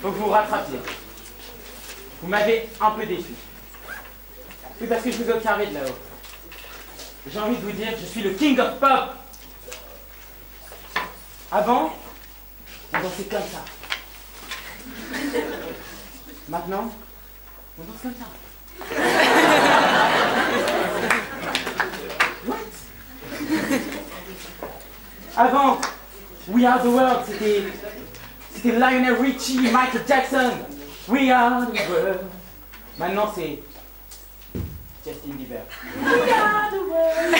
faut que vous vous rattrapiez. Vous m'avez un peu déçu. Oui, parce que je vous ai observé de là-haut. J'ai envie de vous dire, je suis le King of Pop. Avant, on dansait comme ça. Maintenant, on danse comme ça. What? Avant, We Are the World, c'était Lionel Richie, Michael Jackson. We Are the World. Maintenant, c'est Justin Bieber. We Are the World.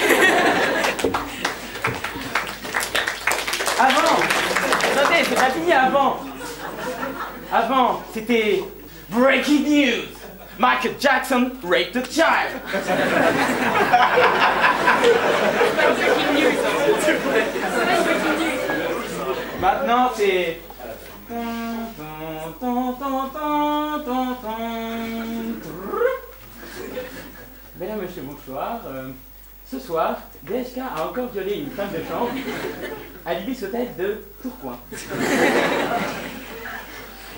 Avant, attendez, c'est pas fini avant. Avant, c'était Breaking News. Michael Jackson raped a child. Maintenant, c'est... Mesdames, Monsieur, bonsoir. Ce soir, DSK a encore violé une femme de chambre à l'Ibis Hotel de Tourcoing.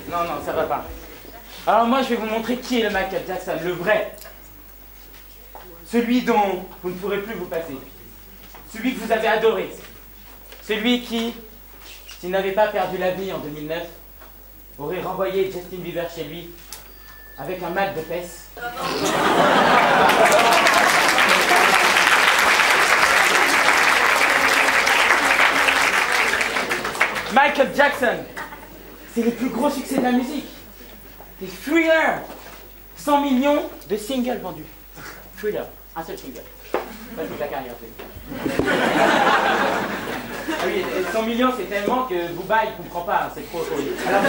Non, ça va pas. Alors moi, je vais vous montrer qui est le Michael Jackson, le vrai. Celui dont vous ne pourrez plus vous passer. Celui que vous avez adoré. Celui qui, s'il n'avait pas perdu la vie en 2009, aurait renvoyé Justin Bieber chez lui avec un mal de fesses. Michael Jackson, c'est le plus gros succès de la musique. C'est Thriller. 100 millions de singles vendus. Thriller, un seul single. Ça, c'est la carrière. Ah oui, 100 millions, c'est tellement que Booba, il comprend pas, hein, c'est trop. Alors,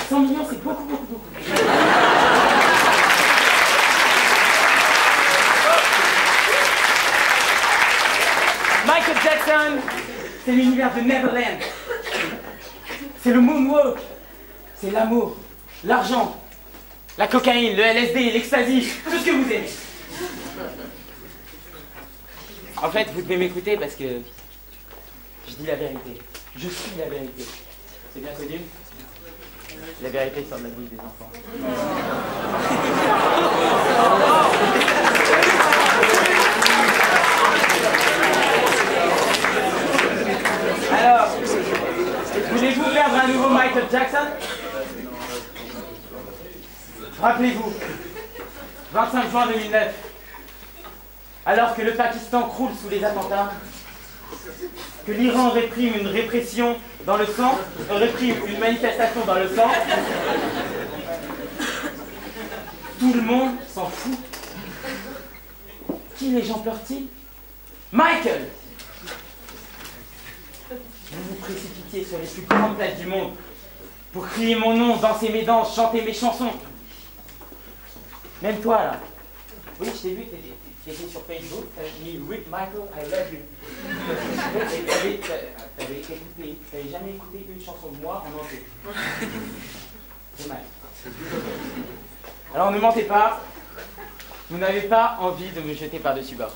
100 millions, c'est beaucoup. Michael Jackson, c'est l'univers de Neverland. C'est le moonwalk. C'est l'amour, l'argent, la cocaïne, le LSD, l'ecstasy, tout ce que vous aimez. En fait, vous devez m'écouter parce que je dis la vérité. Je suis la vérité. C'est bien connu? La vérité sur la vie des enfants. Alors, voulez-vous perdre un nouveau Michael Jackson? Rappelez-vous, 25 juin 2009, alors que le Pakistan croule sous les attentats, que l'Iran réprime une répression dans le sang, réprime une manifestation dans le sang, tout le monde s'en fout. Qui les gens pleurent-ils? Michael! Vous vous précipitiez sur les plus grandes places du monde pour crier mon nom, danser mes danses, chanter mes chansons. Même toi, là. Oui, je t'ai vu, t'étais sur Facebook, t'as dit « Rick Michael, I love you ». T'avais jamais écouté une chanson de moi en entier. C'est mal. Alors ne mentez pas, vous n'avez pas envie de me jeter par-dessus bord.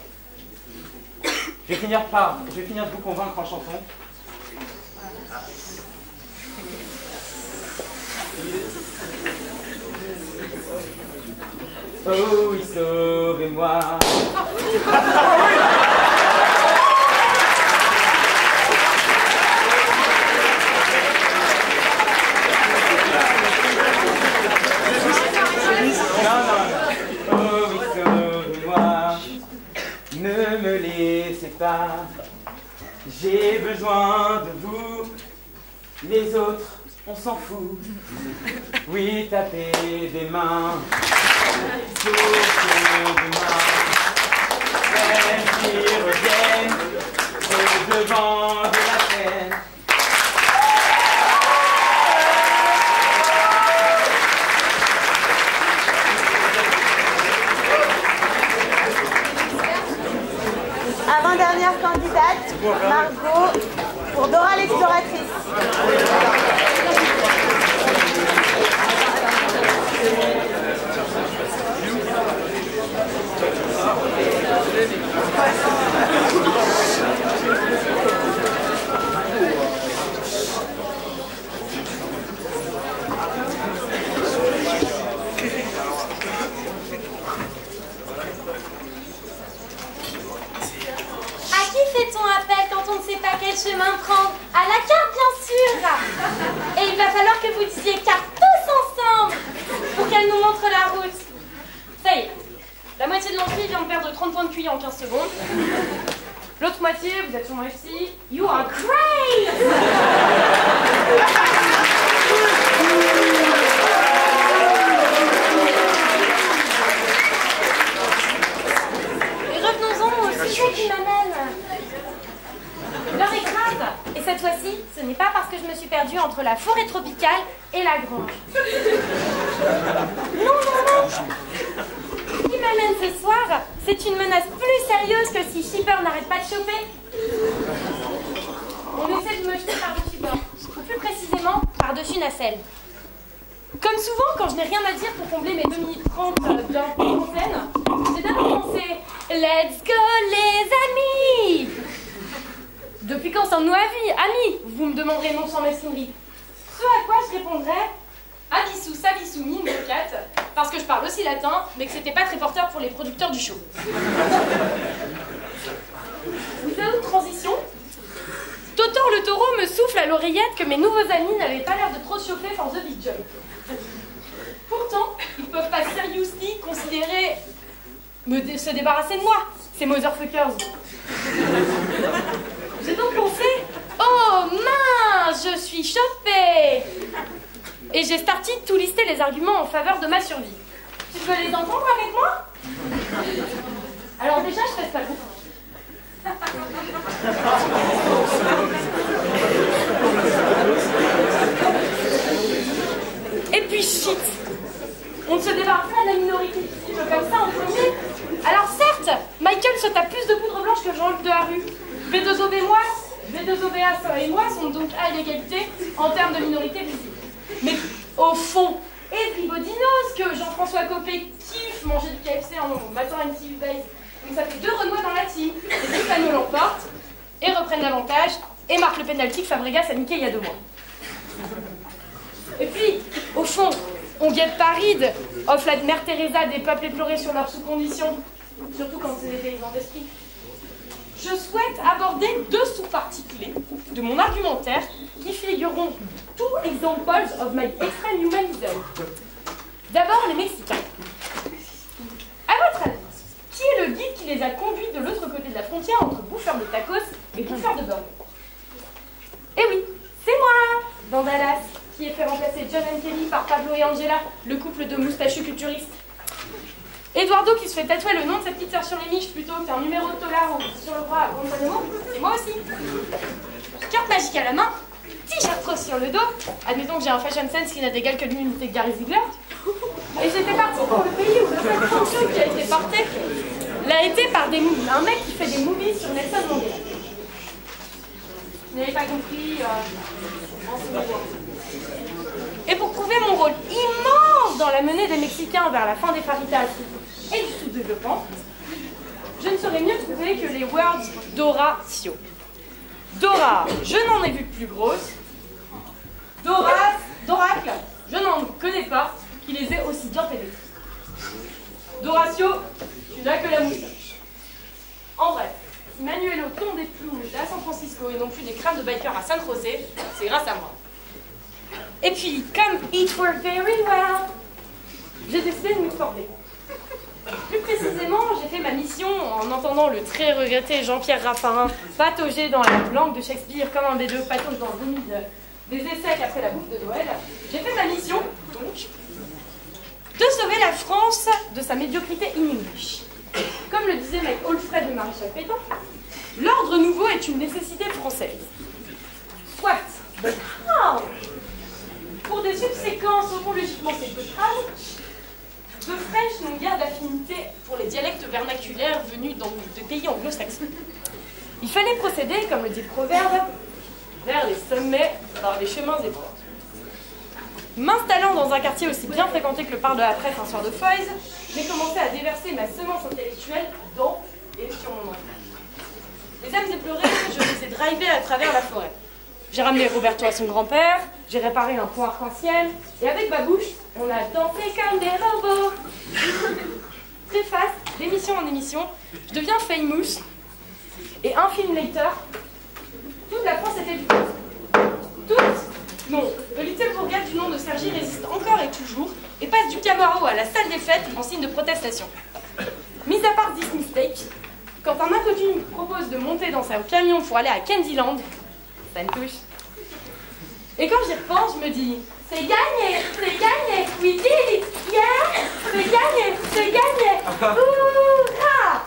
Je vais finir de vous convaincre en chanson. Oh oui, sauvez-moi. Non. Oh oui, sauvez-moi. Ne me laissez pas. J'ai besoin de vous. Les autres, on s'en fout. Oui, tapez des mains. Sauf que demain, celles qui reviennent au devant de la scène. Avant-dernière candidate, Margot, pour Dora l'exploratrice. cuit en 15 secondes. L'autre moitié, vous êtes sur mon FC. You are great! Et revenons-en au sujet qui m'amène. L'heure est grave. Et cette fois-ci, ce n'est pas parce que je me suis perdue entre la forêt tropicale et la grange. Non, non, non. Ce qui m'amène ce soir, c'est une menace plus sérieuse que si Shipper n'arrête pas de choper. On essaie de me jeter par-dessus bord, ou plus précisément par-dessus nacelle. Comme souvent, quand je n'ai rien à dire pour combler mes 2 minutes 30 en scène, j'ai d'abord pensé « Let's go les amis !» Depuis quand sommes-nous amis, vous me demanderez non sans mesquinerie. Ce à quoi je répondrai « Abissou, sabissou, mine de 4 » parce que je parle aussi latin, mais que c'était pas très porteur pour les producteurs du show. Without transition, Totor le taureau me souffle à l'oreillette que mes nouveaux amis n'avaient pas l'air de trop se chauffer for the big job. Pourtant, ils ne peuvent pas seriously considérer se débarrasser de moi, ces motherfuckers. J'ai donc pensé, oh mince, je suis chauffée. Et j'ai starté de tout lister les arguments en faveur de ma survie. Tu veux les entendre avec moi? Alors déjà, je reste pas beaucoup. Et puis shit, on ne se débarrasse pas de la minorité visible comme ça en premier. Alors certes, Michael se tape plus de poudre blanche que Jean-Luc Delarue. V2OBA et moi sont donc à l'égalité en termes de minorité visible. Mais au fond, everybody knows que Jean-François Copé kiffe manger du KFC en battant une TV base. Donc ça fait 2 Renois dans la team. Les Espagnols l'emportent et reprennent l'avantage et marquent le pénalty que Fabregas a niqué il y a 2 mois. Et puis, au fond, on guette pas ride, off la mère Teresa des peuples éplorés sur leurs sous-conditions, surtout quand c'est des paysans d'esprit. Je souhaite aborder 2 sous-parties clés de mon argumentaire qui figureront two examples of my extreme humanism. D'abord, les Mexicains. À votre avis, qui est le guide qui les a conduits de l'autre côté de la frontière entre bouffeurs de tacos et bouffeurs de burgers? Eh oui, c'est moi, dans Dallas, qui ai fait remplacer John and Kelly par Pablo et Angela, le couple de moustachus culturistes. Eduardo qui se fait tatouer le nom de sa petite sœur sur les miches plutôt qu'un numéro de dollar sur le bras à Guantanamo, c'est moi aussi. Carte magique à la main, t-shirt rose sur le dos, admettons que j'ai un fashion sense qui n'a d'égal que l'unité de Gary Ziegler, et j'étais partie pour le pays où le seul fonction qui a été porté l'a été par un mec qui fait des movies sur Nelson Mandela. Vous n'avez pas compris en ce moment. Et pour prouver mon rôle immense dans la menée des Mexicains vers la fin des faritas et du sous-développement, je ne saurais mieux trouver que les words d'Horatio. Dora, je n'en ai vu plus grosse. D'oracle, je n'en connais pas qui les ait aussi bien pénétrés. D'Horatio, tu n'as que la moustache. En bref, si Manuelo tombe des plumes à San Francisco et non plus des crânes de biker à San José, c'est grâce à moi. Et puis, comme it worked very well, j'ai décidé de m'exporter. Plus précisément, j'ai fait ma mission en entendant le très regretté Jean-Pierre Raffarin patauger dans la langue de Shakespeare comme un des 2 patauge dans le vomi des essais après la bouffe de Noël. J'ai fait ma mission, donc, de sauver la France de sa médiocrité in English. Comme le disait Mike Alfred de Maréchal Pétain, l'ordre nouveau est une nécessité française. Soit. Pour des subséquences ontologiquement sépulcrales, The French n'ont guère d'affinité pour les dialectes vernaculaires venus de pays anglo-saxons. Il fallait procéder, comme le dit le proverbe, vers les sommets par les chemins étroits. M'installant dans un quartier aussi bien fréquenté que le parc de la Presse un soir de Foyes, j'ai commencé à déverser ma semence intellectuelle dans et sur mon enfant. Les âmes éplorées, je les ai drivées à travers la forêt. J'ai ramené Roberto à son grand-père, j'ai réparé un pont arc-en-ciel, et avec Babouche, on a dansé comme des robots. Préface, d'émission en émission, je deviens famous, et un film later, toute la France était du coup. Toute, non, le little bourgade du nom de Sergi résiste encore et toujours, et passe du Camaro à la salle des fêtes en signe de protestation. Mis à part this mistake, quand un inconnu me propose de monter dans son camion pour aller à Candyland, ça me touche. Et quand j'y repense, je me dis, c'est gagné, we did it, yeah, c'est gagné, hurrah!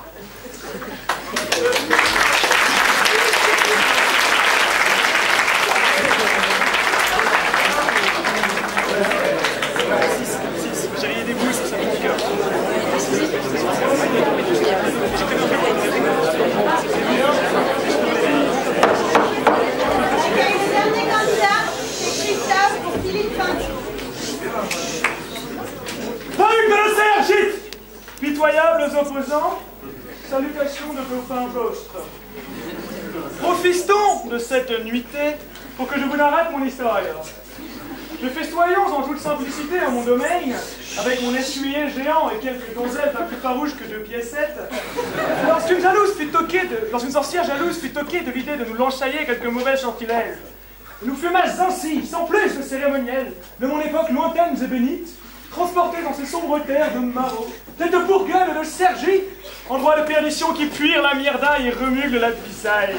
J'avais des boules, ça me cœur. Le dernier candidat, c'est Christophe pour Philippe Pinchot. Salut que le Sergite! Pitoyables opposants, salutations de dauphins vostres. Profitons de cette nuitée pour que je vous narrate mon histoire. Je festoyons en toute simplicité à mon domaine, avec mon essuyer géant et quelques donzelles pas plus farouches que 2 piécettes, lorsqu'une sorcière jalouse fut toquée de l'idée de nous l'enchailler quelques mauvais sortilèges. Nous fûmes ainsi, sans plus de cérémoniel, de mon époque lointaine et bénite, transportés dans ces sombres terres de Maro, tête de Bourgogne de Sergi, endroit de perdition qui puire la myrdaille et remugle la pissaille.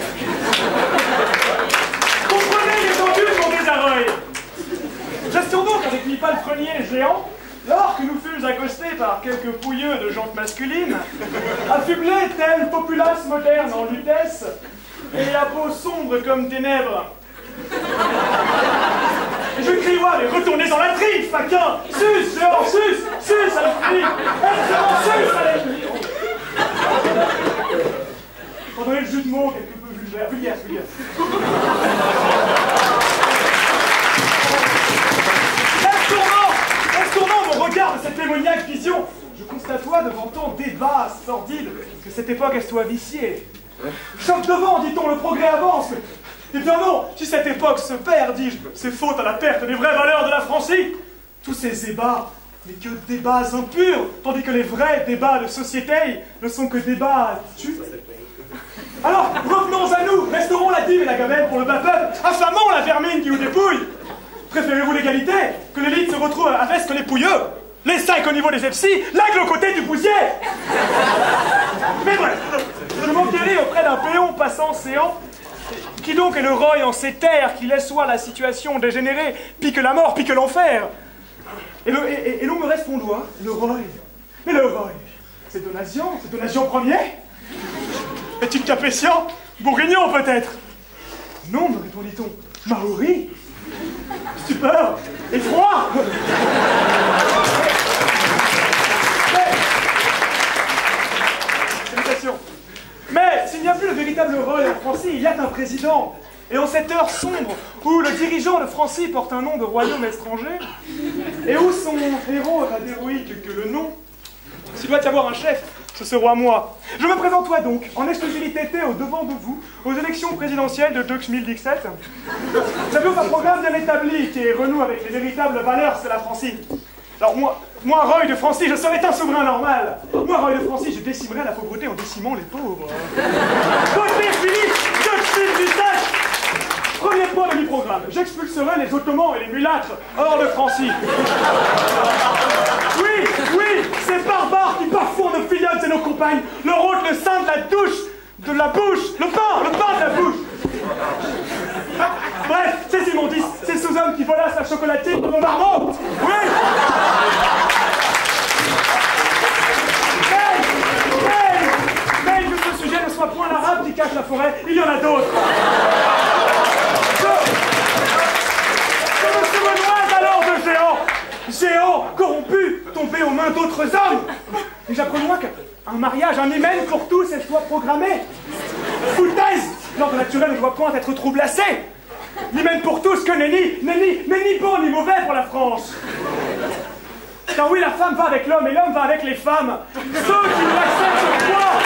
Comprenez l'étendue de mon désarroi. J'assure donc avec mi palefrenier géant, lors que nous fûmes accostés par quelques pouilleux de jantes masculines, affublés tels populace moderne en lutèce, et la peau sombre comme ténèbres. Et je criois, mais retournez dans la trique, faquin! Sus, géant, sus à l'ennemi! Sus à l'ennemi! Pardonnez le jeu de mots quelque peu vulgaire. Tournant mon regard de cette démoniaque vision, je constate-toi devant tant débat sordide que cette époque est soit viciée. Choc devant, dit-on, le progrès avance. Eh bien non, si cette époque se perd, dis-je, c'est faute à la perte des vraies valeurs de la Francie. Tous ces débats, mais que débats impurs, tandis que les vrais débats de société ne sont que débats tubes. Alors, revenons à nous, restaurons la dîme et la gamelle pour le bas peuple, affamons la vermine qui vous dépouille. Préférez-vous l'égalité? Que l'élite se retrouve à veste les pouilleux? Les 5 au niveau des FC, l'aigle au côté du poussier. Mais bref, je m'enquéris auprès d'un péon passant séant. Qui donc est le roy en ces terres qui laisse soit la situation dégénérée, pique la mort, pique l'enfer? Et l'on me répondoit, le roy. Mais le roy, c'est Donatien Ier? Est-il Capétien? Bourguignon peut-être? Non, me répondit-on, Maori? Stupeur! Effroi! Salutations. Mais s'il n'y a plus le véritable roi en Francie, il y a un président. Et en cette heure sombre, où le dirigeant de Francie porte un nom de royaume étranger, et où son héros est d'héroïque que le nom, s'il doit y avoir un chef, ce sera moi. Je me présente toi donc, en exclusivité au devant de vous, aux élections présidentielles de 2017. Nous avions un programme bien établi qui renoue avec les véritables valeurs de la Francie. Alors moi, Roy de Francie, je serais un souverain normal. Moi, Roy de Francie, je décimerais la pauvreté en décimant les pauvres. Côté Philippe, 2017. Premier point de mi-programme, j'expulserai les Ottomans et les mulâtres hors de Francie. Oui, ces barbares qui bafouent nos filleuls et nos compagnes, leur ôtent le sein de la douche, de la bouche, le pain de la bouche. Bref, ces immondices, ces sous-hommes qui volassent la chocolatine de nos marmots. Oui. Mais que ce sujet ne soit point l'arabe qui cache la forêt, il y en a d'autres. Je me souviens alors de géants corrompus, tombés aux mains d'autres hommes. Et j'apprends qu'un mariage, un hymen pour tous, est soit programmé. Foutaise! L'ordre naturel ne doit point être troublacé. L'hymen pour tous que n'est ni bon ni mauvais pour la France. Car oui, la femme va avec l'homme et l'homme va avec les femmes. Ceux qui ne l'acceptent pas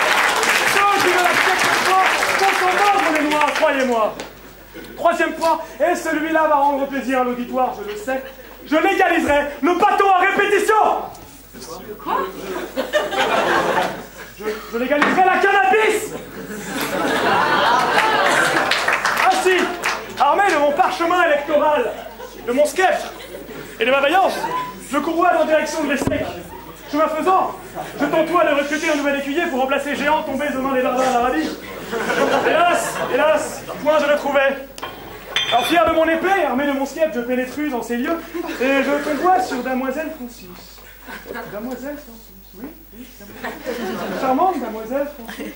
sont en ordre les noirs, croyez-moi. Troisième point, et celui-là va rendre plaisir à l'auditoire, je le sais. Je légaliserai le bâton à répétition. Quoi? Je légaliserai la cannabis. Ainsi, armé de mon parchemin électoral, de mon sceptre et de ma vaillance, je courroie en direction de l'Essex. Chemin faisant, je t'entoure de recruter un nouvel écuyer pour remplacer Géant tombé aux mains des barbares d'Arabie. Hélas, point je le trouvais. Alors fier de mon épée, armé de mon skep, je pénétrus dans ces lieux, et je tombois sur Damoiselle Francis. Damoiselle Francis, oui, charmante Damoiselle Francis.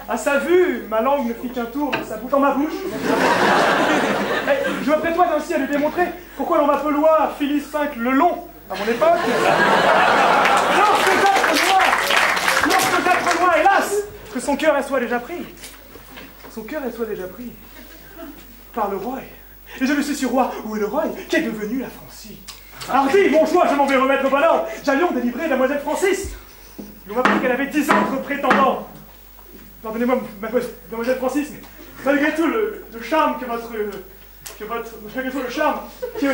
À sa vue, ma langue ne fit qu'un tour dans ma bouche. Je me prétoise ainsi à lui démontrer pourquoi l'on m'appeloit Philippe V le Long, à mon époque. Lorsque j'apprends moi, hélas, que son cœur soit déjà pris. Son cœur soit déjà pris par le roi. Et je ne suis sur roi, où est le roi, qu'est devenu la Francie. Hardi, mon choix, je m'en vais remettre au ballon. J'allions délivrer Damoiselle Francis. On m'a dit qu'elle avait 10 autres prétendants. Pardonnez-moi, Damoiselle Francis, mais malgré tout le charme que votre... malgré tout le charme que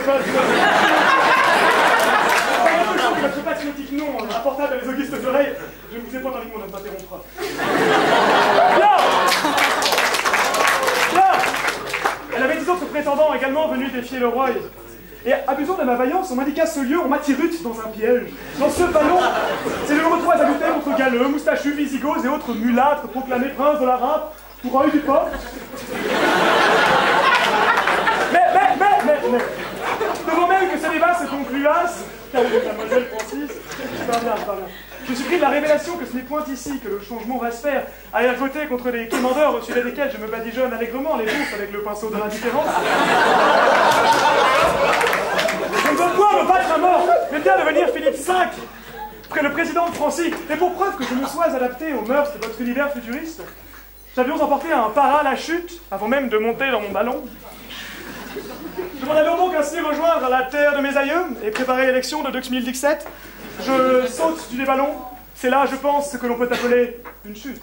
votre patriotique nom apporta dans les augustes oreilles, je ne vous ai pas envie de m'en interrompre. Là, elle avait 10 autres prétendants également venus défier le roi. Et abusant de ma vaillance, on m'indiqua ce lieu, on m'attirut dans un piège. Dans ce ballon, c'est le numéro 3 ajouté contre galeux, moustachus, visigoths et autres mulâtres proclamés princes de la râpe ou roi du peuple. Mais, devant même que ce débat se concluasse, Mademoiselle Francis, bien. Je suis pris de la révélation que ce n'est point ici que le changement va se faire, à ergoter contre les commandeurs au sujet desquels je me badigeonne allègrement les bourses avec le pinceau de l'indifférence. Je ne veux point me battre à mort, mais bien devenir Philippe V, près le président de Francie, et pour preuve que je me sois adapté aux mœurs de votre univers futuriste, j'avions emporté un para la chute avant même de monter dans mon ballon. Je m'en avais donc ainsi rejoindre la terre de mes aïeux et préparer l'élection de 2017. Je saute du ballon. C'est là, je pense, ce que l'on peut appeler une chute.